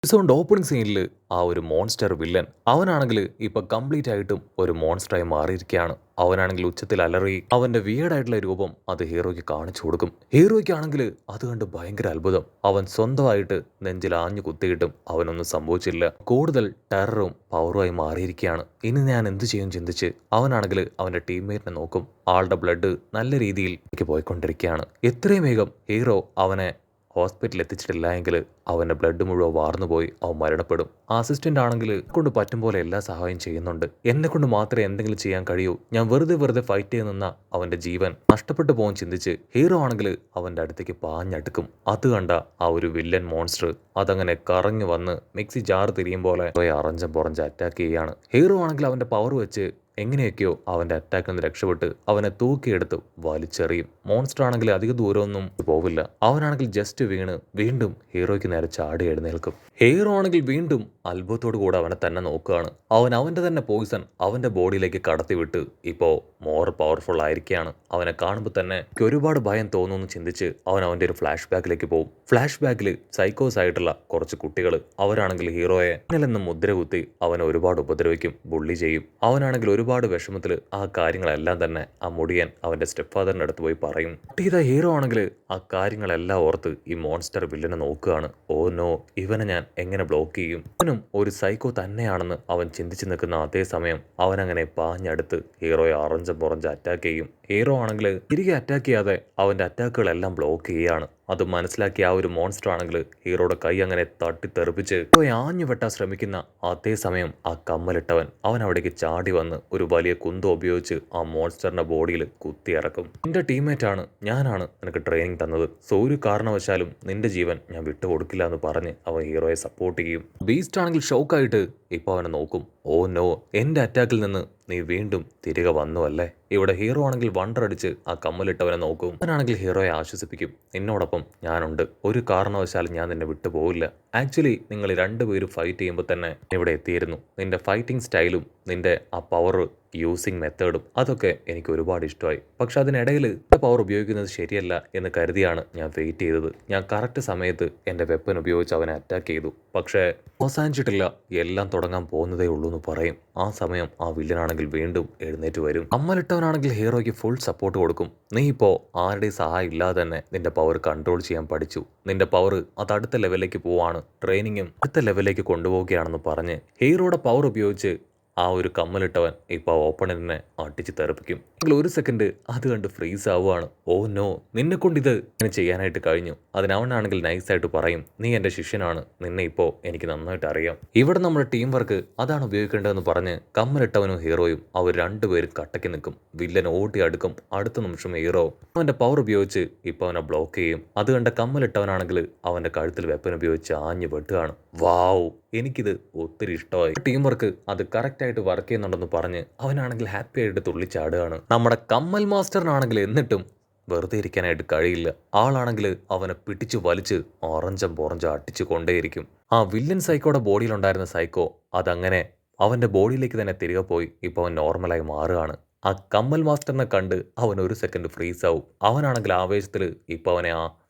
എപ്പിസോഡിന്റെ opening സീനിൽ ആ ഒരു മോൺസ്റ്റർ വില്ലൻ അവനാണെങ്കിൽ ഇപ്പൊ കംപ്ലീറ്റ് ആയിട്ടും ഒരു മോൺസ്റ്ററായി മാറിയിരിക്കുകയാണ്. അവനാണെങ്കിൽ ഉച്ചത്തിൽ അലറി അവന്റെ വിയേഡായിട്ടുള്ള രൂപം അത് ഹീറോയ്ക്ക് കാണിച്ചു കൊടുക്കും. ഹീറോയ്ക്കാണെങ്കിൽ അത് കണ്ട് ഭയങ്കര അത്ഭുതം. അവൻ സ്വന്തമായിട്ട് നെഞ്ചിൽ ആഞ്ഞു കുത്തിയിട്ടും അവനൊന്നും സംഭവിച്ചില്ല. കൂടുതൽ ടെററും പവറുമായി മാറിയിരിക്കുകയാണ്. ഇനി ഞാൻ എന്ത് ചെയ്യും ചിന്തിച്ച് അവനാണെങ്കിൽ അവന്റെ ടീംമേറ്റിനെ നോക്കും. ആളുടെ ബ്ലഡ് നല്ല രീതിയിൽ പോയിക്കൊണ്ടിരിക്കുകയാണ്. എത്രയും വേഗം ഹീറോ അവനെ ഹോസ്പിറ്റലിൽ എത്തിച്ചിട്ടില്ല എങ്കിൽ അവൻ്റെ ബ്ലഡ് മുഴുവൻ വാർന്നുപോയി അവൻ മരണപ്പെടും. ആ അസിസ്റ്റന്റ് ആണെങ്കിൽ കൊണ്ട് പറ്റും പോലെ എല്ലാ സഹായം ചെയ്യുന്നുണ്ട്. എന്നെ കൊണ്ട് മാത്രമേ എന്തെങ്കിലും ചെയ്യാൻ കഴിയൂ. ഞാൻ വെറുതെ ഫൈറ്റ് ചെയ്ത് നിന്ന അവൻ്റെ ജീവൻ നഷ്ടപ്പെട്ടു പോകാൻ ചിന്തിച്ച് ഹീറോ ആണെങ്കിൽ അവൻ്റെ അടുത്തേക്ക് പാഞ്ഞടുക്കും. അത് കണ്ട ആ ഒരു വില്ലൻ മോൺസ്റ്റർ അതങ്ങനെ കറങ്ങി വന്ന് മിക്സി ജാർ തിരിയും പോലെ അറഞ്ചം പുറഞ്ച് അറ്റാക്ക് ചെയ്യുകയാണ്. ഹീറോ ആണെങ്കിൽ അവൻ്റെ പവർ വെച്ച് എങ്ങനെയൊക്കെയോ അവൻ്റെ അറ്റാക്കിൽ നിന്ന് രക്ഷപ്പെട്ട് അവനെ തൂക്കിയെടുത്ത് വലിച്ചെറിയും. മോൺസ്റ്റർ ആണെങ്കിൽ അധിക ദൂരമൊന്നും പോവില്ല. അവനാണെങ്കിൽ ജസ്റ്റ് വീണ് വീണ്ടും ഹീറോയ്ക്ക് നേരെ ചാടി എഴുന്നേൽക്കും. ഹീറോ ആണെങ്കിൽ വീണ്ടും അത്ഭുതത്തോടു കൂടെ അവനെ തന്നെ നോക്കുകയാണ്. അവൻ്റെ തന്നെ പോയിസൺ അവൻ്റെ ബോഡിയിലേക്ക് കടത്തിവിട്ട് ഇപ്പോൾ മോർ പവർഫുൾ ആയിരിക്കുകയാണ്. അവനെ കാണുമ്പോൾ തന്നെ ഒരുപാട് ഭയം തോന്നുമെന്ന് ചിന്തിച്ച് അവൻ്റെ ഒരു ഫ്ലാഷ് ബാക്കിലേക്ക് പോകും. ഫ്ലാഷ് ബാക്കിൽ സൈക്കോസ് ആയിട്ടുള്ള കുറച്ച് കുട്ടികൾ അവരാണെങ്കിൽ ഹീറോയെ ഇന്നലെന്ന് മുദ്ര കുത്തി അവനെ ഒരുപാട് ഉപദ്രവിക്കും, ബുള്ളി ചെയ്യും. അവനാണെങ്കിൽ ഒരുപാട് വിഷമത്തിൽ ആ കാര്യങ്ങളെല്ലാം തന്നെ ആ മുടിയൻ അവൻ്റെ സ്റ്റെപ്പ് ഫാദറിൻ്റെ അടുത്ത് പോയി പറയും. ഇതാ ഹീറോ ആണെങ്കിൽ ആ കാര്യങ്ങളെല്ലാം ഓർത്ത് ഈ മോൺസ്റ്റർ വില്ലനെ നോക്കുകയാണ്. ഓ നോ, ഇവനെ ഞാൻ എങ്ങനെ ബ്ലോക്ക് ചെയ്യും? അവനും ഒരു സൈക്കോ തന്നെയാണെന്ന് അവൻ ചിന്തിച്ചു നിൽക്കുന്ന അതേ സമയം അവനങ്ങനെ പാഞ്ഞടുത്ത് ഹീറോയെ അറഞ്ചം പുറഞ്ച് അറ്റാക്ക് ചെയ്യും. ഹീറോ ആണെങ്കിൽ തിരികെ അറ്റാക്ക് ചെയ്യാതെ അവൻ്റെ അറ്റാക്കുകളെല്ലാം ബ്ലോക്ക് ചെയ്യുകയാണ്. അത് മനസ്സിലാക്കിയ ആ ഒരു മോൺസ്റ്റർ ആണെങ്കിൽ ഹീറോയുടെ കൈ അങ്ങനെ തട്ടിത്തെറിപ്പിച്ച് ആഞ്ഞു വെട്ടാൻ ശ്രമിക്കുന്ന അതേ സമയം ആ കമ്മലിട്ടവൻ അവൻ അവിടേക്ക് ചാടി വന്ന് ഒരു വലിയ കുന്തം ഉപയോഗിച്ച് ആ മോൺസ്റ്ററിന്റെ ബോഡിയിൽ കുത്തിയിറക്കും. നിന്റെ ടീംമേറ്റ് ആണ്, ഞാനാണ് നിനക്ക് ട്രെയിനിങ് തന്നത്. സോ ഒരു കാരണവശാലും നിന്റെ ജീവൻ ഞാൻ വിട്ടുകൊടുക്കില്ല എന്ന് പറഞ്ഞ് അവൻ ഹീറോയെ സപ്പോർട്ട് ചെയ്യും. ബീസ്റ്റ് ആണെങ്കിൽ ഷോക്കായിട്ട് ഇപ്പൊ അവനെ നോക്കും. ഓ നോ, എന്റെ അറ്റാക്കിൽ നിന്ന് നീ വീണ്ടും തിരികെ വന്നു അല്ലേ? ഇവിടെ ഹീറോ ആണെങ്കിൽ വണ്ടർ അടിച്ച് ആ കമ്മലിട്ടവനെ നോക്കും. അവനാണെങ്കിൽ ഹീറോയെ ആശ്വസിപ്പിക്കും. നിന്നോടൊപ്പം ഞാനുണ്ട്, ഒരു കാരണവശാലും ഞാൻ നിന്നെ വിട്ടുപോകില്ല. ആക്ച്വലി നിങ്ങൾ രണ്ടുപേരും ഫൈറ്റ് ചെയ്യുമ്പോൾ തന്നെ ഇവിടെ എത്തിയിരുന്നു. നിന്റെ ഫൈറ്റിംഗ് സ്റ്റൈലും നിന്റെ ആ പവർ യൂസിങ് മെത്തേഡും അതൊക്കെ എനിക്ക് ഒരുപാട് ഇഷ്ടമായി. പക്ഷെ അതിനിടയിൽ പവർ ഉപയോഗിക്കുന്നത് ശരിയല്ല എന്ന് കരുതിയാണ് ഞാൻ വെയിറ്റ് ചെയ്തത്. ഞാൻ കറക്റ്റ് സമയത്ത് എൻ്റെ വെപ്പൻ ഉപയോഗിച്ച് അവനെ അറ്റാക്ക് ചെയ്തു. പക്ഷേ അവസാനിച്ചിട്ടില്ല, എല്ലാം തുടങ്ങാൻ പോകുന്നതേ ഉള്ളൂ എന്ന് പറയും. ആ സമയം ആ വില്ലനാണെങ്കിൽ വീണ്ടും എഴുന്നേറ്റ് വരും. അമ്മലിട്ടവനാണെങ്കിൽ ഹീറോയ്ക്ക് ഫുൾ സപ്പോർട്ട് കൊടുക്കും. നീ ഇപ്പോൾ ആരുടെയും സഹായം ഇല്ലാതെ തന്നെ നിന്റെ പവർ കൺട്രോൾ ചെയ്യാൻ പഠിച്ചു. നിന്റെ പവർ അത് അടുത്ത ലെവലിലേക്ക് പോവാണ്, ട്രെയിനിങ്ങും അടുത്ത ലെവലിലേക്ക് കൊണ്ടുപോവുകയാണെന്ന് പറഞ്ഞ് ഹീറോയുടെ പവർ ഉപയോഗിച്ച് ആ ഒരു കമ്മലിട്ടവൻ ഇപ്പോൾ ഓപ്പണറിനെ അടിച്ച് തെറിപ്പിക്കും. ഒരു സെക്കൻഡ് അത് കണ്ട് ഫ്രീസ് ആവുകയാണ്. ഓ നോ, നിന്നെ കൊണ്ട് ഇത് ഇങ്ങനെ ചെയ്യാനായിട്ട് കഴിഞ്ഞു. അതിനവനാണെങ്കിൽ നൈസായിട്ട് പറയും, നീ എൻ്റെ ശിഷ്യനാണ്, നിന്നെ ഇപ്പോൾ എനിക്ക് നന്നായിട്ട് അറിയാം. ഇവിടെ നമ്മുടെ ടീം വർക്ക് അതാണ് ഉപയോഗിക്കേണ്ടതെന്ന് പറഞ്ഞ് കമ്മലിട്ടവനും ഹീറോയും അവർ രണ്ടുപേരും കട്ടയ്ക്ക് നിൽക്കും. വില്ലൻ ഓടി അടുക്കും. അടുത്ത നിമിഷം ഹീറോ അവൻ്റെ പവർ ഉപയോഗിച്ച് ഇപ്പോൾ അവനെ ബ്ലോക്ക് ചെയ്യും. അത് കണ്ട കമ്മലിട്ടവനാണെങ്കിൽ അവൻ്റെ കഴുത്തിൽ വെപ്പൻ ഉപയോഗിച്ച് ആഞ്ഞു വെട്ടുകയാണ്. വാവ്, എനിക്കിത് ഒത്തിരി ഇഷ്ടമായി. ടീം വർക്ക് അത് കറക്റ്റായിട്ട് വർക്ക് ചെയ്യുന്നുണ്ടെന്ന് പറഞ്ഞ് അവനാണെങ്കിൽ ഹാപ്പി ആയിട്ട് തുള്ളിച്ചാടുകയാണ്. നമ്മുടെ കമ്മൽ മാസ്റ്ററിനാണെങ്കിൽ എന്നിട്ടും വെറുതെ ഇരിക്കാനായിട്ട് കഴിയില്ല. ആളാണെങ്കിൽ അവനെ പിടിച്ചു വലിച്ച് ഓറഞ്ചം പോറഞ്ചം അടിച്ചു കൊണ്ടേയിരിക്കും. ആ വില്ലൻ സൈക്കോയുടെ ബോഡിയിലുണ്ടായിരുന്ന സൈക്കോ അതങ്ങനെ അവൻ്റെ ബോഡിയിലേക്ക് തന്നെ തിരികെ പോയി ഇപ്പോൾ അവൻ നോർമലായി മാറുകയാണ്. ആ കമ്മൽ മാസ്റ്ററിനെ കണ്ട് അവൻ ഒരു സെക്കൻഡ് ഫ്രീസ് ആവും. അവനാണെങ്കിൽ ആവേശത്തിൽ ഇപ്പോൾ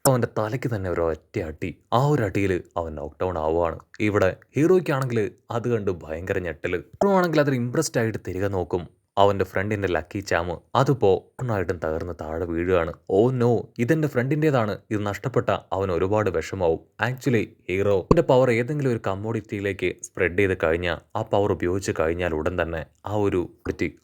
അവൻ്റെ തലയ്ക്ക് തന്നെ ഒരു ഒറ്റ അടി. ആ ഒരു അടിയിൽ അവൻ നോക്ക് ഡൗൺ ആവുകയാണ്. ഇവിടെ ഹീറോയ്ക്കാണെങ്കിൽ അത് കണ്ട് ഭയങ്കര ഞെട്ടല്. ഹീറോ ആണെങ്കിൽ അതിൽ ഇംപ്രസ്ഡ് ആയിട്ട് തിരികെ നോക്കും. അവൻ്റെ ഫ്രണ്ടിൻ്റെ ലക്കി ചാമ് അതിപ്പോൾ പൂർണ്ണമായിട്ടും തകർന്ന് താഴെ വീഴുകയാണ്. ഓ നോ, ഇതെൻ്റെ ഫ്രണ്ടിൻ്റെതാണ്, ഇത് നഷ്ടപ്പെട്ട അവൻ ഒരുപാട് വിഷമാവും. ആക്ച്വലി ഹീറോന്റെ പവർ ഏതെങ്കിലും ഒരു കമ്മോഡിറ്റിയിലേക്ക് സ്പ്രെഡ് ചെയ്ത് കഴിഞ്ഞാൽ ആ പവർ ഉപയോഗിച്ച് കഴിഞ്ഞാൽ ഉടൻ തന്നെ ആ ഒരു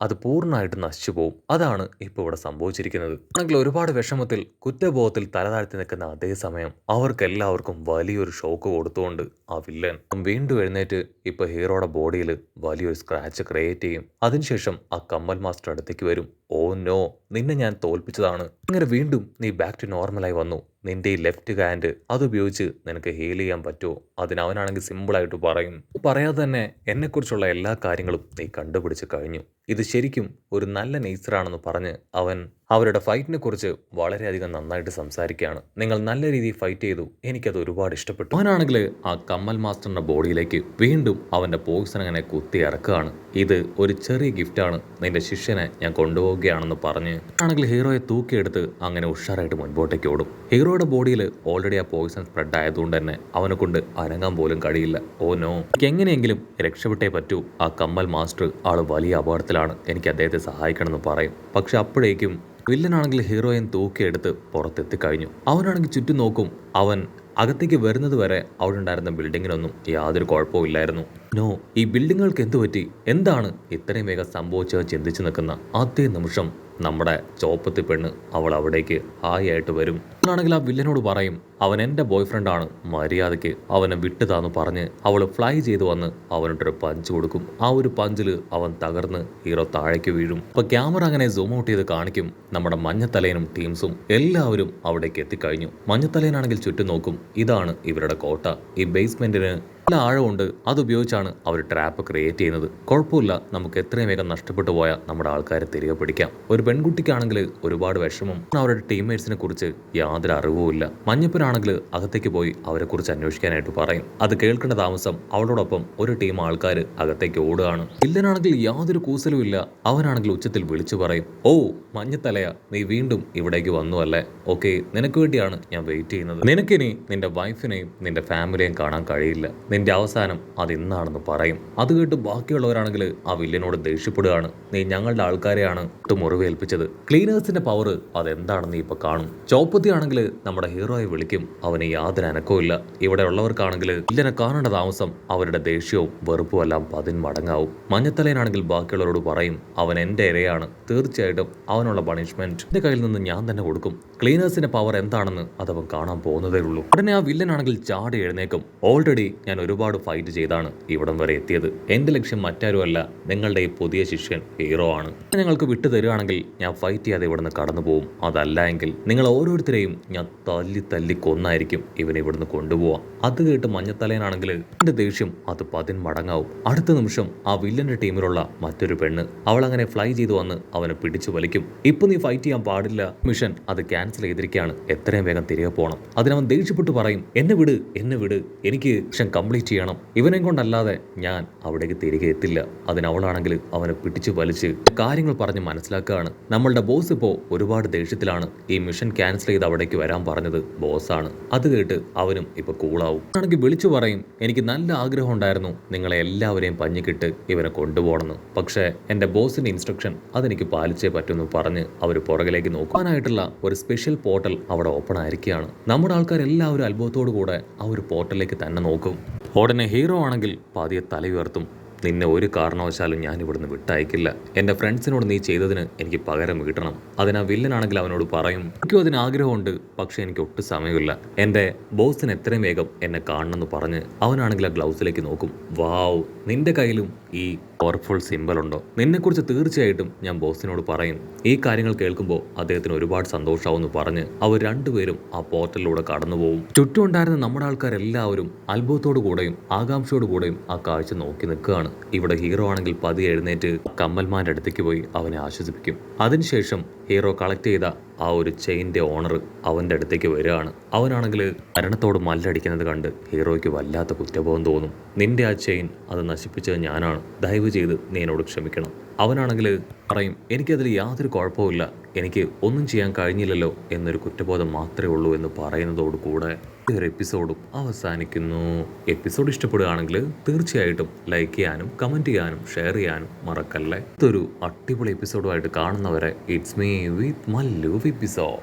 അത് പൂർണ്ണമായിട്ട് നശിച്ചു പോകും. അതാണ് ഇപ്പോൾ ഇവിടെ സംഭവിച്ചിരിക്കുന്നത്. ആണെങ്കിൽ ഒരുപാട് വിഷമത്തിൽ കുറ്റബോധത്തിൽ തലതാഴ്ത്തി നിൽക്കുന്ന അതേ സമയം അവർക്കെല്ലാവർക്കും വലിയൊരു ഷോക്ക് കൊടുത്തുകൊണ്ട് ആ വില്ലൻ വീണ്ടും എഴുന്നേറ്റ് ഇപ്പൊ ഹീറോയുടെ ബോഡിയിൽ വലിയൊരു സ്ക്രാച്ച് ക്രിയേറ്റ് ചെയ്യും. അതിനുശേഷം ആ കമ്മൽ മാസ്റ്റർ അടുത്തേക്ക് വരും. ഓ നോ, നിന്നെ ഞാൻ തോൽപ്പിച്ചതാണ്. അങ്ങനെ വീണ്ടും നീ ബാക്ക് ടു നോർമലായി വന്നു. നിന്റെ ഈ ലെഫ്റ്റ് ഹാൻഡ് അതുപയോഗിച്ച് നിനക്ക് ഹീൽ ചെയ്യാൻ പറ്റുമോ? അതിനവനാണെങ്കിൽ സിമ്പിളായിട്ട് പറയും. പറയാതെ തന്നെ എന്നെക്കുറിച്ചുള്ള എല്ലാ കാര്യങ്ങളും നീ കണ്ടുപിടിച്ച് കഴിഞ്ഞു. ഇത് ശരിക്കും ഒരു നല്ല നേച്ചറാണെന്ന് പറഞ്ഞ് അവൻ അവരുടെ ഫൈറ്റിനെ കുറിച്ച് വളരെയധികം നന്നായിട്ട് സംസാരിക്കുകയാണ്. നിങ്ങൾ നല്ല രീതിയിൽ ഫൈറ്റ് ചെയ്തു, എനിക്കത് ഒരുപാട് ഇഷ്ടപ്പെട്ടു. അവനാണെങ്കിൽ ആ കമ്മൽ മാസ്റ്ററിന്റെ ബോഡിയിലേക്ക് വീണ്ടും അവന്റെ പോയിസൺ അങ്ങനെ കുത്തി ഇറക്കുകയാണ്. ഇത് ഒരു ചെറിയ ഗിഫ്റ്റാണ്, നിന്റെ ശിഷ്യനെ ഞാൻ കൊണ്ടുപോവുകയാണ് പോവുകയാണെന്ന് പറഞ്ഞ് ആണെങ്കിൽ ഹീറോയെ തൂക്കിയെടുത്ത് അങ്ങനെ ഉഷാറായിട്ട് മുൻപോട്ടേക്ക് ഓടും. ഹീറോയുടെ ബോഡിയിൽ ഓൾറെഡി ആ പോയിസൺ സ്പ്രെഡ് ആയതുകൊണ്ട് തന്നെ അവനെ കൊണ്ട് അനങ്ങാൻ പോലും കഴിയില്ല. ഓ നോ, എനിക്ക് എങ്ങനെയെങ്കിലും രക്ഷപ്പെട്ടേ പറ്റൂ. ആ കമ്മൽ മാസ്റ്റർ ആള് വലിയ അപകടത്തിലാണ്, എനിക്ക് അദ്ദേഹത്തെ സഹായിക്കണമെന്ന് പറയും. പക്ഷെ അപ്പോഴേക്കും വില്ലനാണെങ്കിൽ ഹീറോയിൻ തൂക്കിയെടുത്ത് പുറത്തെത്തിക്കഴിഞ്ഞു. അവനാണെങ്കിൽ ചുറ്റും നോക്കും. അവൻ അകത്തേക്ക് വരുന്നത് വരെ അവിടെ ഉണ്ടായിരുന്ന ബിൽഡിങ്ങിനൊന്നും യാതൊരു കുഴപ്പവും ഇല്ലായിരുന്നു. നോ, ഈ ബിൽഡിങ്ങുകൾക്ക് എന്തു പറ്റി, എന്താണ് ഇത്രയും വേഗം സംഭവിച്ചത് ചിന്തിച്ചു നിൽക്കുന്ന അതേ നിമിഷം നമ്മുടെ ചോപ്പത്തി പെണ്ണ് അവൾ അവിടേക്ക് ഹായ് ആയിട്ട് വരും. ആണെങ്കിൽ ആ വില്ലനോട് പറയും, അവൻ എൻ്റെ ബോയ് ഫ്രണ്ടാണ്, മര്യാദയ്ക്ക് അവനെ വിട്ടുതാന്ന് പറഞ്ഞ് അവൾ ഫ്ലൈ ചെയ്ത് വന്ന് അവനോട്ടൊരു പഞ്ച് കൊടുക്കും. ആ ഒരു പഞ്ചിൽ അവൻ തകർന്ന് ഹീറോ താഴേക്ക് വീഴും. അപ്പോൾ ക്യാമറ അങ്ങനെ സൂം ഔട്ട് ചെയ്ത് കാണിക്കും. നമ്മുടെ മഞ്ഞത്തലയനും ടീംസും എല്ലാവരും അവിടേക്ക് എത്തിക്കഴിഞ്ഞു. മഞ്ഞത്തലയനാണെങ്കിൽ ചുറ്റും നോക്കും. ഇതാണ് ഇവരുടെ കോട്ട. ഈ ബേസ്മെന്റിന് നല്ല ആഴമുണ്ട്, അതുപയോഗിച്ചാണ് അവർ ട്രാപ്പ് ക്രിയേറ്റ് ചെയ്യുന്നത്. കുഴപ്പമില്ല, നമുക്ക് എത്രയും വേഗം നഷ്ടപ്പെട്ടു പോയാൽ നമ്മുടെ ആൾക്കാരെ തിരികെ പിടിക്കാം. ഒരു പെൺകുട്ടിക്കാണെങ്കിൽ ഒരുപാട് വിഷമം, അവരുടെ ടീംമേറ്റ്സിനെ കുറിച്ച് യാതൊരു അറിവുമില്ല. മഞ്ഞപ്പനാണെങ്കിൽ അകത്തേക്ക് പോയി അവരെ കുറിച്ച് അന്വേഷിക്കാനായിട്ട് പറയും. അത് കേൾക്കേണ്ട താമസം അവളോടൊപ്പം ഒരു ടീം ആൾക്കാർ അകത്തേക്ക് ഓടുകയാണ്. വില്ലനാണെങ്കിൽ യാതൊരു കൂസലും ഇല്ല. അവനാണെങ്കിൽ ഉച്ചത്തിൽ വിളിച്ചു പറയും, ഓ മഞ്ഞത്തലയാ, നീ വീണ്ടും ഇവിടേക്ക് വന്നു അല്ലേ? ഓക്കെ, നിനക്ക് വേണ്ടിയാണ് ഞാൻ വെയിറ്റ് ചെയ്യുന്നത്. നിനക്കിനി നിന്റെ വൈഫിനെയും നിന്റെ ഫാമിലിയെയും കാണാൻ കഴിയില്ല. നിന്റെ അവസാനം അത് ഇന്നാണെന്ന് പറയും. അത് കേട്ട് ബാക്കിയുള്ളവരാണെങ്കിൽ ആ വില്ലനോട് ദേഷ്യപ്പെടുകയാണ്. നീ ഞങ്ങളുടെ ആൾക്കാരെയാണ് മുറിവേൽപ്പിച്ചത്. ക്ലീനേഴ്സിന്റെ പവർ അതെന്താണെന്ന് ഇപ്പൊ കാണും. ചോപ്പത്തി ആണെങ്കിൽ നമ്മുടെ ഹീറോയെ വിളിക്കും. അവന് യാതൊരു അനക്കവും ഇല്ല. ഇവിടെ ഉള്ളവർക്കാണെങ്കിൽ വില്ലനെ കാണേണ്ട താമസം അവരുടെ ദേഷ്യവും വെറുപ്പും എല്ലാം 10 മടങ്ങാവും. മഞ്ഞത്തലയനാണെങ്കിൽ ബാക്കിയുള്ളവരോട് പറയും, അവൻ എൻ്റെ ഇരയാണ്, തീർച്ചയായിട്ടും അവനുള്ള പണിഷ്മെന്റ് എന്റെ കയ്യിൽ നിന്ന് ഞാൻ തന്നെ കൊടുക്കും. ക്ലീനേഴ്സിന്റെ പവർ എന്താണെന്ന് അതവൻ കാണാൻ പോകുന്നതേ ഉള്ളൂ. ഉടനെ ആ വില്ലനാണെങ്കിൽ ചാടി എഴുന്നേക്കും. ഓൾറെഡി ഞാൻ ഒരുപാട് ഫൈറ്റ് ചെയ്താണ് ഇവിടം വരെ എത്തിയത്. എന്റെ ലക്ഷ്യം മറ്റാരുമല്ല, നിങ്ങളുടെ ഈ പുതിയ ശിഷ്യൻ ഹീറോ ആണ്. ഞങ്ങൾക്ക് വിട്ടു തരികയാണെങ്കിൽ ഞാൻ ഫൈറ്റ് ചെയ്യാതെ ഇവിടുന്ന് കടന്നു പോകും. അതല്ല എങ്കിൽ നിങ്ങൾ ഓരോരുത്തരെയും ഞാൻ തല്ലി കൊന്നായിരിക്കും ഇവനെ ഇവിടുന്ന് കൊണ്ടുപോവാം. അത് കേട്ട് മഞ്ഞത്തലയനാണെങ്കിൽ എന്റെ ദേഷ്യം അത് 10 മടങ്ങാവും. അടുത്ത നിമിഷം ആ വില്ലന്റെ ടീമിലുള്ള മറ്റൊരു പെണ്ണ് അവൾ അങ്ങനെ ഫ്ലൈ ചെയ്തു വന്ന് അവനെ പിടിച്ചു വലിക്കും. ഇപ്പൊ നീ ഫൈറ്റ് ചെയ്യാൻ പാടില്ല, മിഷൻ അത് ക്യാൻസൽ ചെയ്തിരിക്കുകയാണ്, എത്രയും വേഗം തിരികെ പോകണം. അതിനവൻ ദേഷ്യപ്പെട്ട് പറയും, എന്നെ വിട്, എനിക്ക് മിഷൻ കംപ്ലീറ്റ് ചെയ്യണം. ഇവനെ കൊണ്ടല്ലാതെ ഞാൻ അവിടേക്ക് തിരികെ എത്തില്ല. അതിനവളാണെങ്കിൽ അവനെ പിടിച്ചു വലിച്ച് കാര്യങ്ങൾ പറഞ്ഞ് മനസ്സിലാക്കുകയാണ്. നമ്മളുടെ ബോസ് ഇപ്പോ ഒരുപാട് ദേഷ്യത്തിലാണ്. ഈ മിഷൻ ക്യാൻസൽ ചെയ്ത് അവിടേക്ക് വരാൻ പറഞ്ഞത് ബോസാണ്. അത് കേട്ട് അവനും ഇപ്പൊ കൂളാവും. ആണെങ്കിൽ വിളിച്ചു പറയും, എനിക്ക് നല്ല ആഗ്രഹം ഉണ്ടായിരുന്നു നിങ്ങളെ എല്ലാവരെയും പഞ്ഞിക്കിട്ട് ഇവനെ കൊണ്ടുപോകണമെന്ന്. പക്ഷേ എന്റെ ബോസിന്റെ ഇൻസ്ട്രക്ഷൻ അതെനിക്ക് പാലിച്ചേ പറ്റുമെന്ന് പറഞ്ഞ് അവർ പുറകിലേക്ക് നോക്കാനായിട്ടുള്ള ഒരു സ്പെഷ്യൽ പോർട്ടൽ അവിടെ ഓപ്പൺ ആയിരിക്കുകയാണ്. നമ്മുടെ ആൾക്കാരെല്ലാവരും അത്ഭുതത്തോടു കൂടെ ആ ഒരു പോർട്ടലിലേക്ക് തന്നെ നോക്കും. ഉടനെ ഹീറോ ആണെങ്കിൽ പതിയെ തല ഉയർത്തും. നിന്നെ ഒരു കാരണവശാലും ഞാൻ ഇവിടുന്ന് വിട്ടയക്കില്ല. എൻ്റെ ഫ്രണ്ട്സിനോട് നീ ചെയ്തതിന് എനിക്ക് പകരം വീട്ടണം. അതിനാ വില്ലനാണെങ്കിൽ അവനോട് പറയും, എനിക്കും അതിന് ആഗ്രഹമുണ്ട്, പക്ഷേ എനിക്ക് ഒട്ടും സമയമില്ല. എൻ്റെ ബോസിന് എത്രയും വേഗം എന്നെ കാണണമെന്ന് പറഞ്ഞ് അവനാണെങ്കിൽ ആ ഗ്ലൗസിലേക്ക് നോക്കും. വാവ്, നിന്റെ കയ്യിലും ഈ പവർഫുൾ സിമ്പൽ ഉണ്ടോ? നിന്നെക്കുറിച്ച് തീർച്ചയായിട്ടും ഞാൻ ബോസിനോട് പറയും. ഈ കാര്യങ്ങൾ കേൾക്കുമ്പോൾ അദ്ദേഹത്തിന് ഒരുപാട് സന്തോഷമാവെന്ന് പറഞ്ഞ് അവർ രണ്ടുപേരും ആ പോർട്ടലിലൂടെ കടന്നു പോകും. ചുറ്റും ഉണ്ടായിരുന്ന നമ്മുടെ ആൾക്കാരെല്ലാവരും അത്ഭുതത്തോടു കൂടെയും ആകാംക്ഷയോടു കൂടെയും ആ കാഴ്ച നോക്കി നിൽക്കുകയാണ്. ഇവിടെ ഹീറോ ആണെങ്കിൽ പതിയെ എഴുന്നേറ്റ് കമ്മൽമാന്റെ അടുത്തേക്ക് പോയി അവനെ ആശ്വസിപ്പിക്കും. അതിനുശേഷം ഹീറോ കളക്ട് ചെയ്ത ആ ഒരു ചെയിൻ്റെ ഓണർ അവൻ്റെ അടുത്തേക്ക് വരികയാണ്. അവനാണെങ്കിൽ മരണത്തോട് മല്ലടിക്കുന്നത് കണ്ട് ഹീറോയ്ക്ക് വല്ലാത്ത കുറ്റബോധം തോന്നും. നിന്റെ ആ ചെയിൻ അത് നശിപ്പിച്ചത് ഞാനാണ്, ദയവ് ചെയ്ത് നീ എന്നോട് ക്ഷമിക്കണം. അവനാണെങ്കിൽ പറയും, എനിക്കതിൽ യാതൊരു കുഴപ്പമില്ല, എനിക്ക് ഒന്നും ചെയ്യാൻ കഴിഞ്ഞില്ലല്ലോ എന്നൊരു കുറ്റബോധം മാത്രമേ ഉള്ളൂ എന്ന് പറയുന്നതോടു കൂടെ ഈ ഒരു എപ്പിസോഡും അവസാനിക്കുന്നു. എപ്പിസോഡ് ഇഷ്ടപ്പെടുകയാണെങ്കിൽ തീർച്ചയായിട്ടും ലൈക്ക് ചെയ്യാനും കമൻറ്റ് ചെയ്യാനും ഷെയർ ചെയ്യാനും മറക്കല്ലേ. ഇതൊരു അടിപൊളി എപ്പിസോഡുമായിട്ട് കാണുന്നവരെ it's me with Mallu episode.